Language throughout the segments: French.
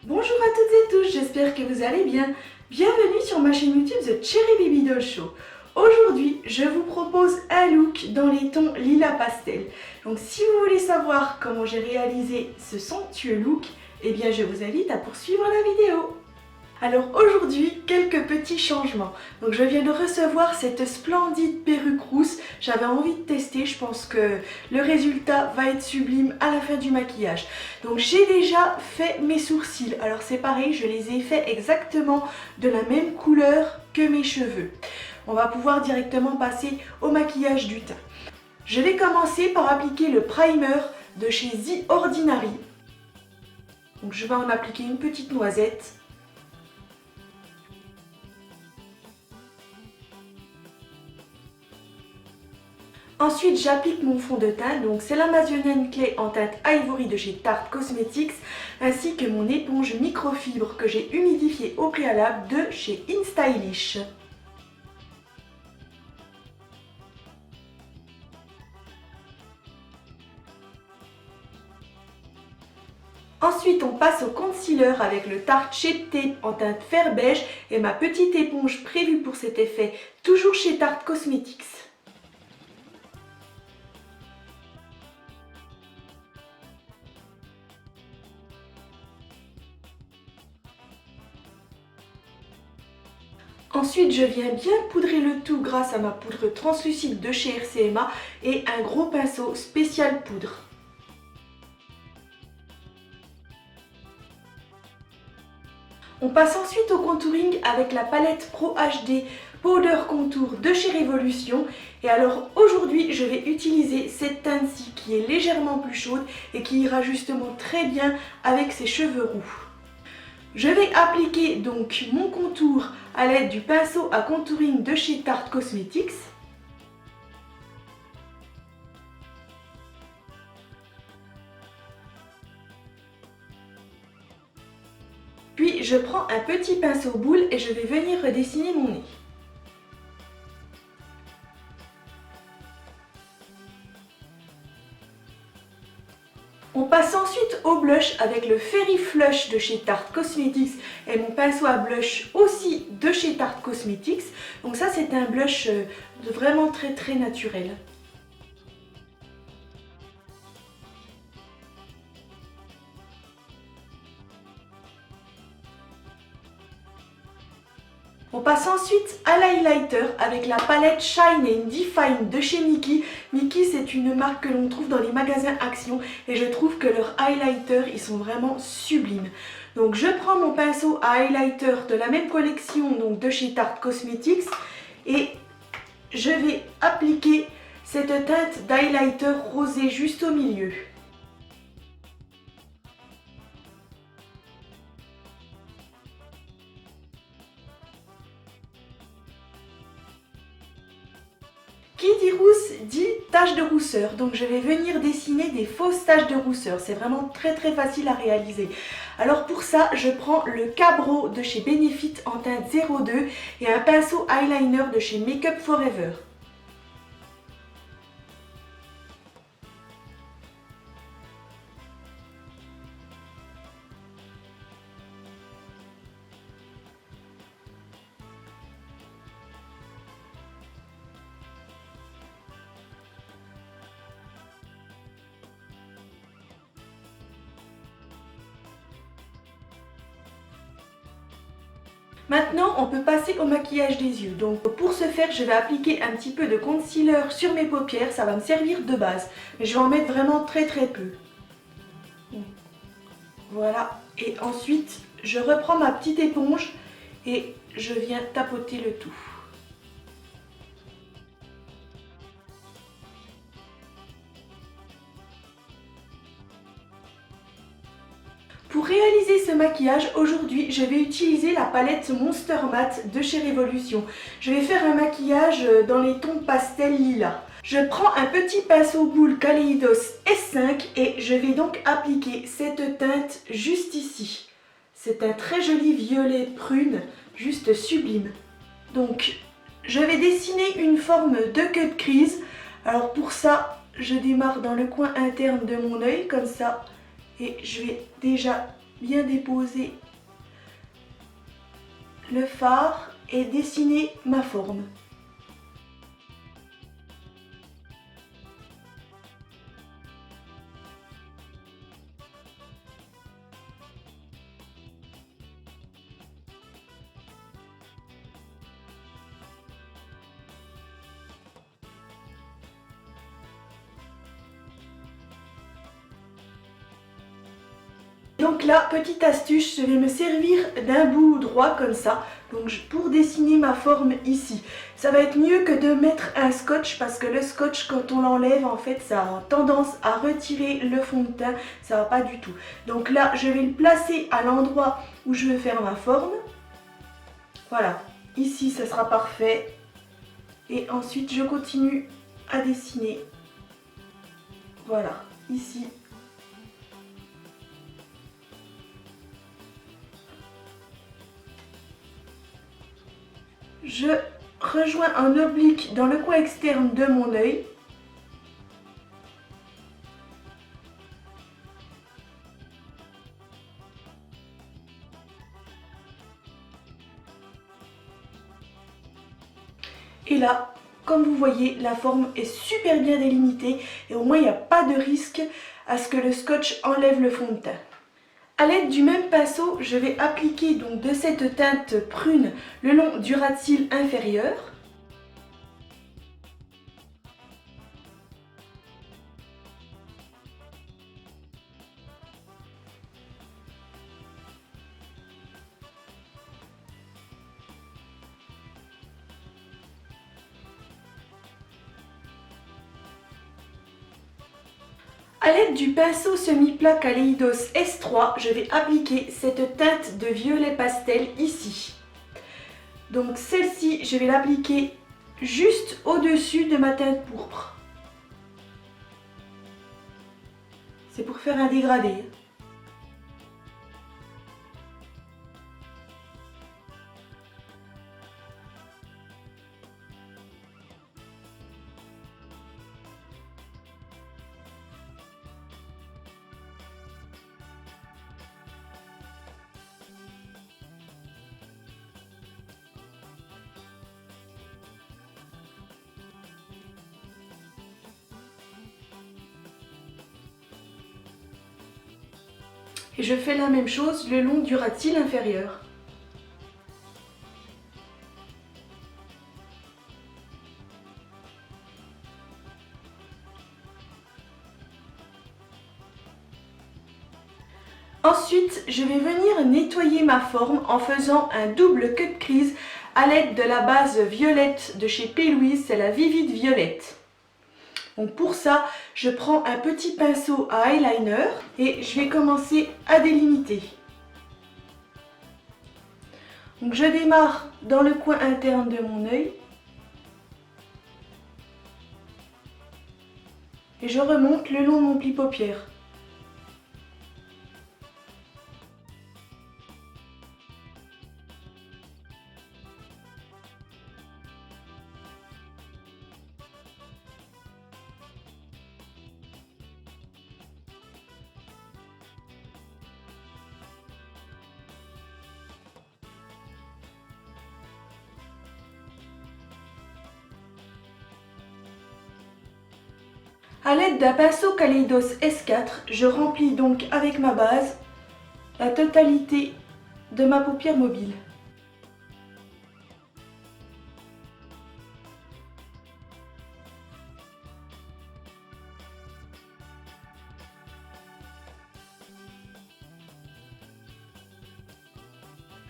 Bonjour à toutes et tous, j'espère que vous allez bien. Bienvenue sur ma chaîne YouTube The Cherry Baby Doll Show. Aujourd'hui, je vous propose un look dans les tons lilas pastel. Donc si vous voulez savoir comment j'ai réalisé ce somptueux look, eh bien je vous invite à poursuivre la vidéo. Alors aujourd'hui, quelques petits changements. Donc je viens de recevoir cette splendide perruque rousse. J'avais envie de tester, je pense que le résultat va être sublime à la fin du maquillage. Donc j'ai déjà fait mes sourcils. Alors c'est pareil, je les ai fait exactement de la même couleur que mes cheveux. On va pouvoir directement passer au maquillage du teint. Je vais commencer par appliquer le primer de chez The Ordinary. Donc je vais en appliquer une petite noisette. Ensuite, j'applique mon fond de teint, donc c'est l'Amazonian Clay en teinte Ivory de chez Tarte Cosmetics, ainsi que mon éponge microfibre que j'ai humidifiée au préalable de chez InStylish. Ensuite, on passe au concealer avec le Tarte Shape Tape en teinte fer beige et ma petite éponge prévue pour cet effet, toujours chez Tarte Cosmetics. Ensuite, je viens bien poudrer le tout grâce à ma poudre translucide de chez RCMA et un gros pinceau spécial poudre. On passe ensuite au contouring avec la palette Pro HD Powder Contour de chez Révolution. Et alors aujourd'hui, je vais utiliser cette teinte-ci qui est légèrement plus chaude et qui ira justement très bien avec ses cheveux roux. Je vais appliquer donc mon contour à l'aide du pinceau à contouring de chez Tarte Cosmetics. Puis je prends un petit pinceau boule et je vais venir redessiner mon nez. On passe ensuite au blush avec le Fairy Flush de chez Tarte Cosmetics et mon pinceau à blush aussi de chez Tarte Cosmetics. Donc ça c'est un blush vraiment très naturel. On passe ensuite à l'highlighter avec la palette Shine and Define de chez Mickey. Mickey, c'est une marque que l'on trouve dans les magasins Action et je trouve que leurs highlighters, ils sont vraiment sublimes. Donc je prends mon pinceau à highlighter de la même collection, donc de chez Tarte Cosmetics, et je vais appliquer cette teinte d'highlighter rosé juste au milieu. Qui dit rousse dit tache de rousseur, donc je vais venir dessiner des fausses taches de rousseur, c'est vraiment très facile à réaliser. Alors pour ça, je prends le Cabro de chez Benefit en teinte 02 et un pinceau eyeliner de chez Makeup Forever. Maintenant, on peut passer au maquillage des yeux. Donc pour ce faire, je vais appliquer un petit peu de concealer sur mes paupières. Ça va me servir de base. Mais je vais en mettre vraiment très peu. Voilà. Et ensuite, je reprends ma petite éponge et je viens tapoter le tout. Pour réaliser ce maquillage, aujourd'hui, je vais utiliser la palette Monster Matte de chez Révolution. Je vais faire un maquillage dans les tons pastel lilas. Je prends un petit pinceau boule Kaleidos S5 et je vais donc appliquer cette teinte juste ici. C'est un très joli violet prune, juste sublime. Donc, je vais dessiner une forme de queue de crise. Alors pour ça, je démarre dans le coin interne de mon œil, comme ça. Et je vais déjà bien déposer le fard et dessiner ma forme. Donc là, petite astuce, je vais me servir d'un bout droit comme ça, donc pour dessiner ma forme ici. Ça va être mieux que de mettre un scotch parce que le scotch, quand on l'enlève, en fait, ça a tendance à retirer le fond de teint, ça va pas du tout. Donc là, je vais le placer à l'endroit où je veux faire ma forme. Voilà, ici, ça sera parfait. Et ensuite, je continue à dessiner. Voilà, ici. Je rejoins un oblique dans le coin externe de mon œil. Et là, comme vous voyez, la forme est super bien délimitée et au moins il n'y a pas de risque à ce que le scotch enlève le fond de teint. A l'aide du même pinceau, je vais appliquer donc de cette teinte prune le long du ras de cils inférieur. A l'aide du pinceau semi-plat Kaleidos S3, je vais appliquer cette teinte de violet pastel ici. Donc celle-ci, je vais l'appliquer juste au-dessus de ma teinte pourpre. C'est pour faire un dégradé. Et je fais la même chose le long du ras de cils inférieur. Ensuite, je vais venir nettoyer ma forme en faisant un double cut crease à l'aide de la base violette de chez P. Louise, c'est la Vivid Violette. Donc pour ça, je prends un petit pinceau à eyeliner et je vais commencer à délimiter. Donc je démarre dans le coin interne de mon œil et je remonte le long de mon pli paupière. A l'aide d'un pinceau Kaleidos S4, je remplis donc avec ma base la totalité de ma paupière mobile.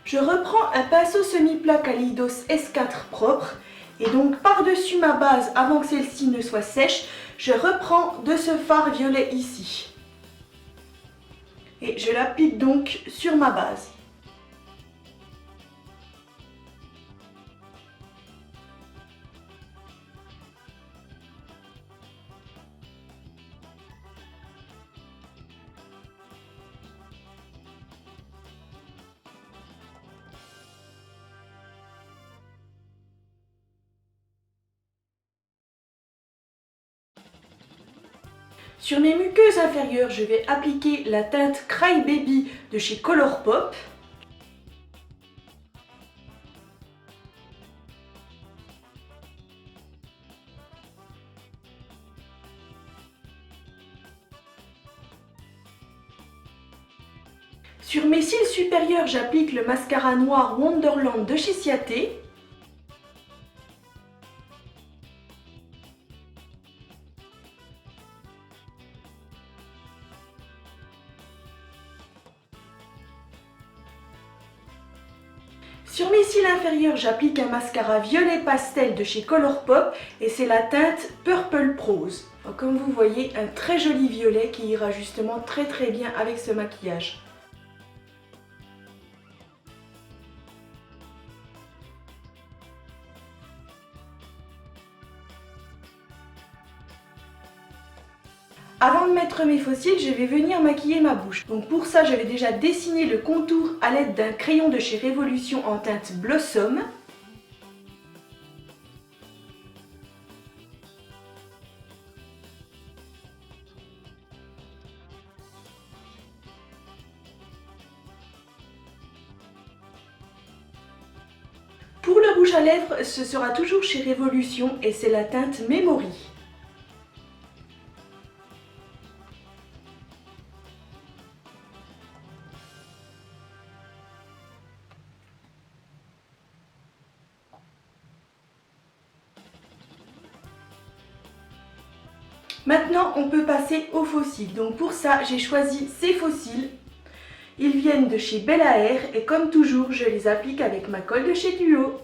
Je reprends un pinceau semi-plat Kaleidos S4 propre et donc par-dessus ma base, avant que celle-ci ne soit sèche, je reprends de ce fard violet ici. Et je l'applique donc sur ma base. Sur mes muqueuses inférieures, je vais appliquer la teinte Cry Baby de chez Colourpop. Sur mes cils supérieurs, j'applique le mascara noir Wonderland de chez Ciaté. Sur mes cils inférieurs, j'applique un mascara violet pastel de chez Colourpop et c'est la teinte Purple Prose. Donc, comme vous voyez, un très joli violet qui ira justement très bien avec ce maquillage. Avant de mettre mes faux cils, je vais venir maquiller ma bouche. Donc pour ça, je vais déjà dessiner le contour à l'aide d'un crayon de chez Révolution en teinte Blossom. Pour le rouge à lèvres, ce sera toujours chez Révolution et c'est la teinte Memory. Maintenant, on peut passer aux faux cils. Donc pour ça, j'ai choisi ces faux cils. Ils viennent de chez Bella Hair et comme toujours, je les applique avec ma colle de chez Duo.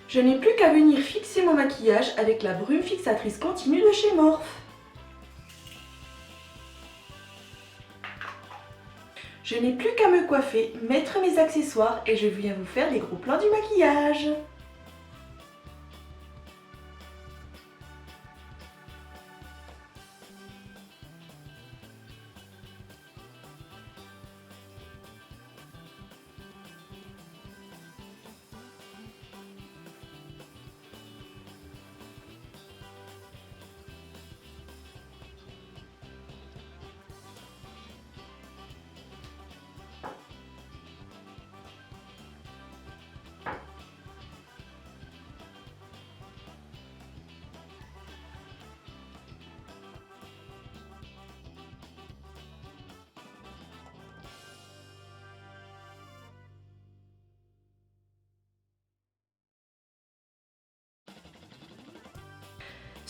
Je n'ai plus qu'à venir fixer mon maquillage avec la brume fixatrice continue de chez Morphe. Je n'ai plus qu'à me coiffer, mettre mes accessoires et je viens vous faire les gros plans du maquillage.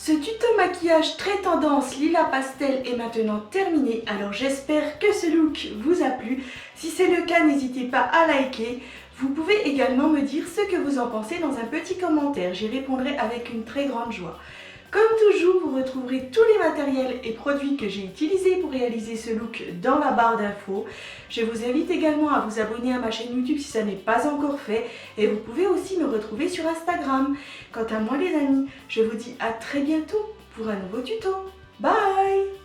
Ce tuto maquillage très tendance lila pastel est maintenant terminé, alors j'espère que ce look vous a plu. Si c'est le cas, n'hésitez pas à liker. Vous pouvez également me dire ce que vous en pensez dans un petit commentaire, j'y répondrai avec une très grande joie. Comme toujours, vous retrouverez tous les matériels et produits que j'ai utilisés pour réaliser ce look dans la barre d'infos. Je vous invite également à vous abonner à ma chaîne YouTube si ça n'est pas encore fait. Et vous pouvez aussi me retrouver sur Instagram. Quant à moi les amis, je vous dis à très bientôt pour un nouveau tuto. Bye!